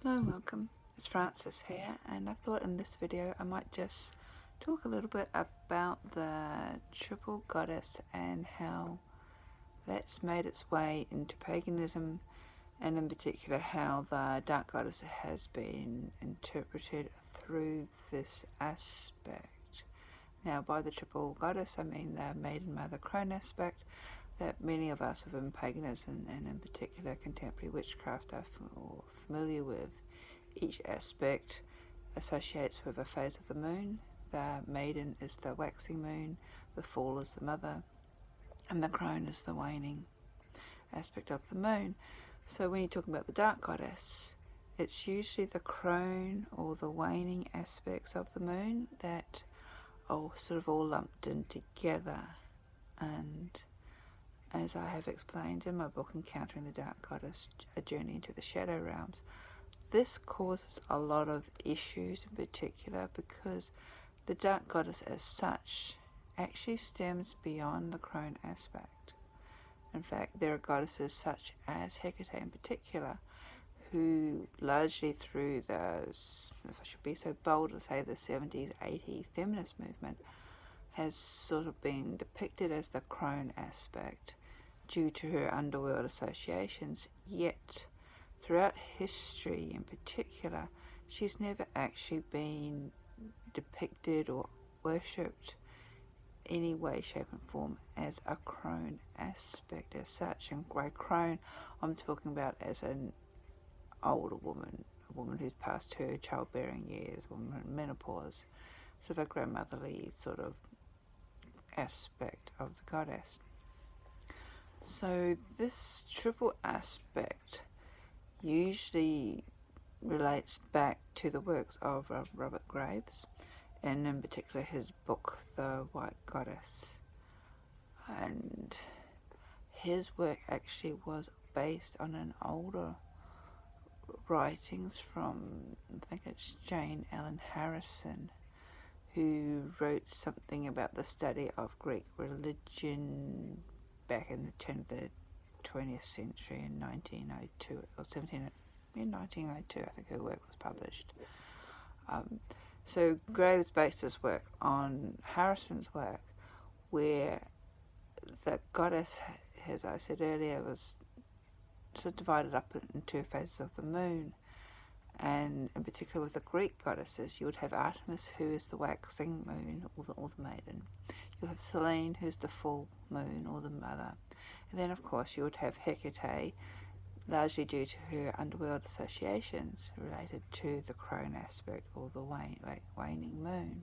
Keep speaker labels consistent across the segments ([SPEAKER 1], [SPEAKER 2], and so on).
[SPEAKER 1] Hello, welcome. It's Frances here, and I thought in this video I might just talk a little bit about the Triple Goddess and how that's made its way into paganism, and in particular how the Dark Goddess has been interpreted through this aspect. Now, by the Triple Goddess I mean the Maiden Mother Crone aspect that many of us within paganism and in particular contemporary witchcraft are familiar with. Each aspect associates with a phase of the moon. The maiden is the waxing moon, the fall is the mother, and the crone is the waning aspect of the moon. So when you're talking about the Dark Goddess, it's usually the crone or the waning aspects of the moon that are sort of all lumped in together. And as I have explained in my book Encountering the Dark Goddess, A Journey into the Shadow Realms, this causes a lot of issues in particular because the Dark Goddess as such actually stems beyond the crone aspect. In fact, there are goddesses such as Hecate in particular who largely through the, if I should be so bold to say, the 70s, 80s feminist movement has sort of been depicted as the crone aspect due to her underworld associations, yet throughout history in particular, she's never actually been depicted or worshipped any way, shape and form as a crone aspect as such. And by crone, I'm talking about as an older woman, a woman who's past her childbearing years, a woman in menopause, sort of a grandmotherly sort of aspect of the goddess. So this triple aspect usually relates back to the works of Robert Graves, and in particular his book The White Goddess. And his work actually was based on an older writings from, I think it's Jane Ellen Harrison, who wrote something about the study of Greek religion back in the turn of the 20th century in 1902 or 1902, I think her work was published. So Graves based his work on Harrison's work, where the goddess, as I said earlier, was sort of divided up into two phases of the moon. And in particular with the Greek goddesses, you would have Artemis, who is the waxing moon, or the maiden. You have Selene, who's the full moon, or the mother. And then, of course, you would have Hecate, largely due to her underworld associations related to the crone aspect, or the waning moon.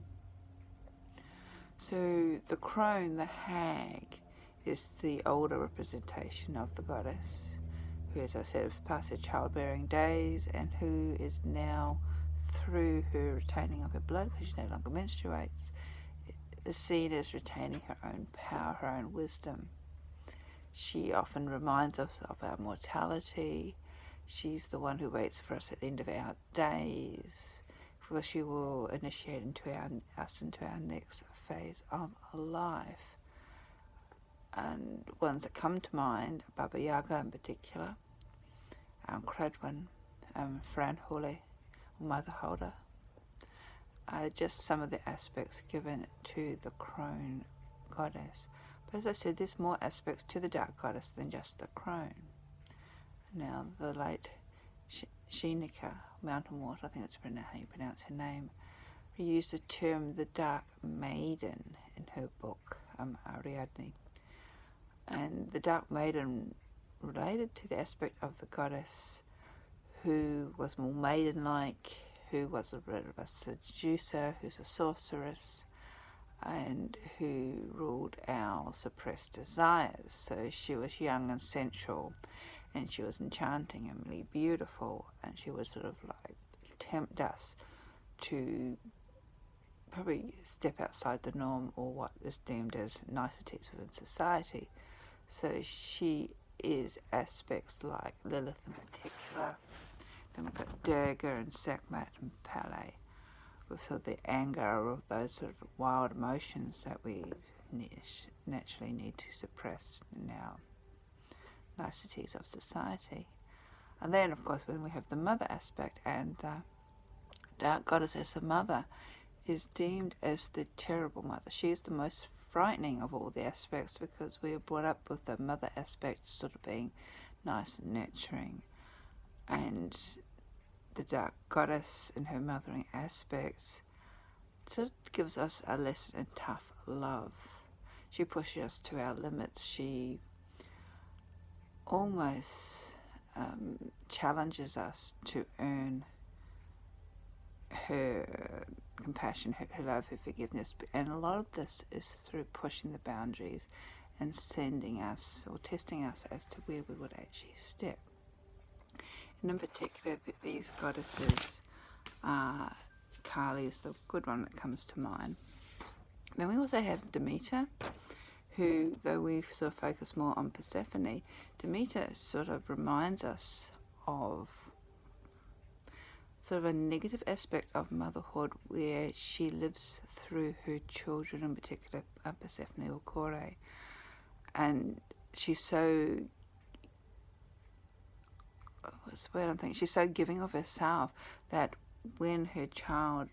[SPEAKER 1] So the crone, the hag, is the older representation of the goddess, who, as I said, is past her childbearing days and who is now, through her retaining of her blood, because she no longer menstruates, is seen as retaining her own power, her own wisdom. She often reminds us of our mortality. She's the one who waits for us at the end of our days, for she will initiate us into our next phase of life. And ones that come to mind, Baba Yaga in particular, Credwin, Fran Hole, Mother Holder, are just some of the aspects given to the crone goddess. But as I said, there's more aspects to the Dark Goddess than just the crone. Now, the late Shinika, Mountain Water, I think that's how you pronounce her name, used the term the Dark Maiden in her book, Ariadne. And the Dark Maiden related to the aspect of the goddess who was more maiden-like, who was a bit of a seducer, who's a sorceress, and who ruled our suppressed desires. So she was young and sensual, and she was enchanting and really beautiful, and she would sort of like tempt us to probably step outside the norm or what is deemed as niceties within society. So she is aspects like Lilith in particular. Then we've got Durga and Sekhmet and Pele, with sort of the anger of those sort of wild emotions that we naturally need to suppress in our niceties of society. And then, of course, when we have the mother aspect, and the dark goddess as the mother is deemed as the terrible mother. She is the most frightening of all the aspects, because we are brought up with the mother aspect sort of being nice and nurturing, and the dark goddess in her mothering aspects sort of gives us a lesson in tough love. She pushes us to our limits. She almost challenges us to earn her compassion, her love, her forgiveness. And a lot of this is through pushing the boundaries and sending us or testing us as to where we would actually step. And in particular, these goddesses, Kali is the good one that comes to mind. Then we also have Demeter, who, though we sort of focus more on Persephone, Demeter sort of reminds us of sort of a negative aspect of motherhood, where she lives through her children, in particular Persephone or Kore, and she's so, what's the word I'm thinking, she's so giving of herself that when her child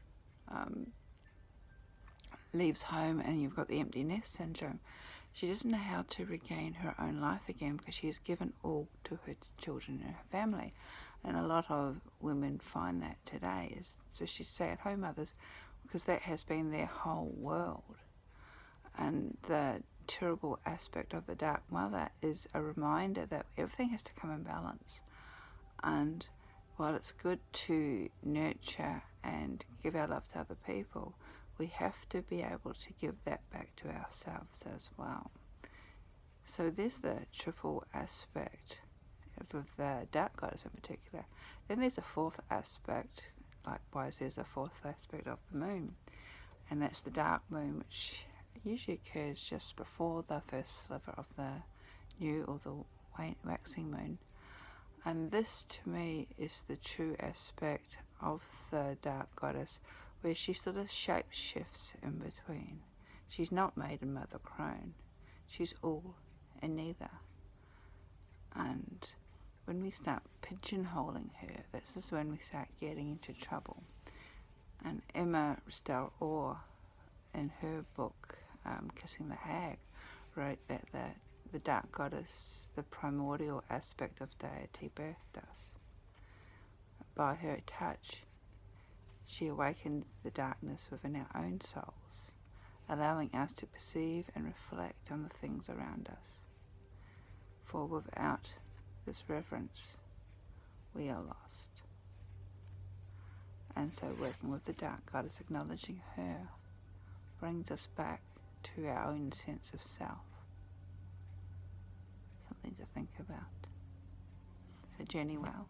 [SPEAKER 1] leaves home and you've got the empty nest syndrome, she doesn't know how to regain her own life again, because she's given all to her children and her family. And a lot of women find that today, especially stay-at-home mothers, because that has been their whole world. And the terrible aspect of the dark mother is a reminder that everything has to come in balance. And while it's good to nurture and give our love to other people, we have to be able to give that back to ourselves as well. So there's the triple aspect of the dark goddess in particular. Then there's a fourth aspect. Likewise, there's a fourth aspect of the moon, and that's the dark moon, which usually occurs just before the first sliver of the new or the waxing moon. And this, to me, is the true aspect of the dark goddess, where she sort of shape-shifts in between. She's not Maiden, Mother, Crone. She's all and neither. And when we start pigeonholing her, this is when we start getting into trouble. And Emma Stel-Orr, in her book, Kissing the Hag, wrote that the dark goddess, the primordial aspect of deity, birthed us. By her touch, she awakened the darkness within our own souls, allowing us to perceive and reflect on the things around us. For without this reverence, we are lost. And so working with the dark goddess, acknowledging her, brings us back to our own sense of self. Something to think about. So journey well.